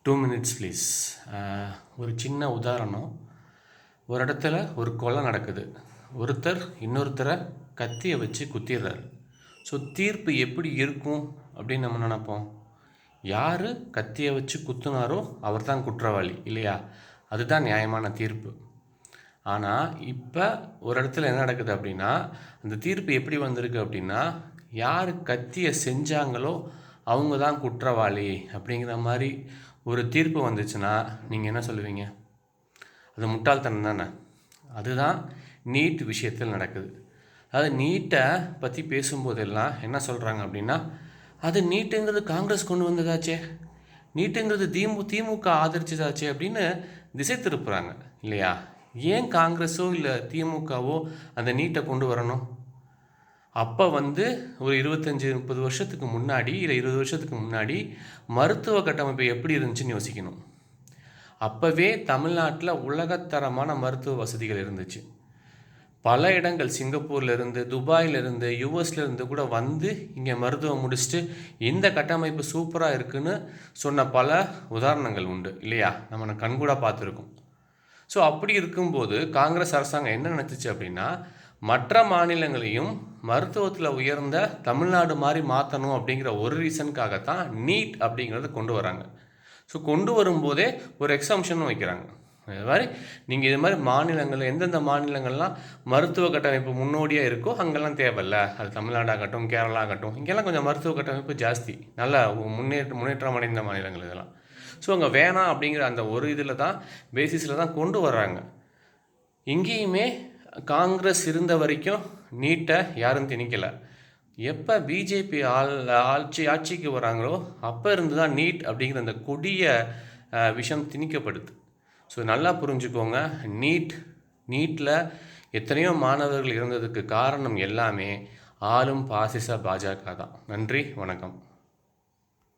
2 minutes please. ஒரு சின்ன உதாரணம். ஒரு இடத்துல ஒரு கொலை நடக்குது. ஒருத்தர் இன்னொருத்தரை கத்தியை வச்சு குத்திடுறாரு. ஸோ தீர்ப்பு எப்படி இருக்கும் அப்படின்னு நம்ம நினைப்போம். யார் கத்தியை வச்சு குத்துனாரோ அவர் தான் குற்றவாளி இல்லையா? அதுதான் நியாயமான தீர்ப்பு. ஆனால் இப்போ ஒரு இடத்துல என்ன நடக்குது அப்படின்னா, அந்த தீர்ப்பு எப்படி வந்திருக்கு அப்படின்னா, யார் கத்தியை செஞ்சாங்களோ அவங்க தான் குற்றவாளி அப்படிங்கிற மாதிரி ஒரு தீர்ப்பு வந்துச்சுன்னா நீங்கள் என்ன சொல்லுவீங்க? அது முட்டாள்தனம் தானே. அதுதான் நீட் விஷயத்தில் நடக்குது. அதாவது நீட்டை பற்றி பேசும்போதெல்லாம் என்ன சொல்கிறாங்க அப்படின்னா, அது நீட்டுங்கிறது காங்கிரஸ் கொண்டு வந்ததாச்சே, நீட்டுங்கிறது திமுக ஆதரிச்சதாச்சே அப்படின்னு திசை திருப்புறாங்க இல்லையா? ஏன் காங்கிரஸோ இல்லை திமுகவோ அந்த நீட்டை கொண்டு வரணும்? அப்போ ஒரு 25-30 வருஷத்துக்கு முன்னாடி இல்லை 20 வருஷத்துக்கு முன்னாடி மருத்துவ கட்டமைப்பு எப்படி இருந்துச்சுன்னு யோசிக்கணும். அப்போவே தமிழ்நாட்டில் உலகத்தரமான மருத்துவ வசதிகள் இருந்துச்சு. பல இடங்கள் சிங்கப்பூர்லேருந்து, துபாயிலிருந்து, யூஎஸ்லேருந்து கூட வந்து இங்கே மருத்துவம் முடிச்சுட்டு இந்த கட்டமைப்பு சூப்பராக இருக்குன்னு சொன்ன பல உதாரணங்கள் உண்டு இல்லையா? நம்ம கண்கூட பார்த்துருக்கோம். ஸோ அப்படி இருக்கும்போது காங்கிரஸ் அரசாங்கம் என்ன நினச்சிச்சு அப்படின்னா, மற்ற மாநிலங்களையும் மருத்துவத்தில் உயர்ந்த தமிழ்நாடு மாதிரி மாற்றணும் அப்படிங்கிற ஒரு ரீசனுக்காகத்தான் நீட் அப்படிங்கிறத கொண்டு வராங்க. ஸோ கொண்டு வரும்போதே ஒரு எக்ஸம்ஷனும் வைக்கிறாங்க. அது மாதிரி நீங்கள் இது மாதிரி மாநிலங்கள் எந்தெந்த மாநிலங்கள்லாம் மருத்துவ கட்டமைப்பு முன்னோடியாக இருக்கோ அங்கெல்லாம் தேவையில்லை. அது தமிழ்நாடாகட்டும், கேரளா ஆகட்டும், இங்கெல்லாம் கொஞ்சம் மருத்துவ கட்டமைப்பு ஜாஸ்தி, நல்ல முன்னேற்றம் அடைந்த மாநிலங்கள் இதெல்லாம். ஸோ அங்கே வேணாம் அப்படிங்கிற அந்த ஒரு இதில் தான் பேசிஸில் தான் கொண்டு வர்றாங்க. இங்கேயுமே காங்கிரஸ் இருந்த வரைக்கும் நீட்டை யாரும் திணிக்கலை. எப்போ பிஜேபி ஆட்சிக்கு வராங்களோ அப்போ இருந்து தான் நீட் அப்படிங்கிற அந்த கொடிய விஷயம் திணிக்கப்படுது. ஸோ நல்லா புரிஞ்சுக்கோங்க, நீட்டில் எத்தனையோ மாணவர்கள் இருந்ததுக்கு காரணம் எல்லாமே ஆளும் பாசிச பாஜக தான். நன்றி, வணக்கம்.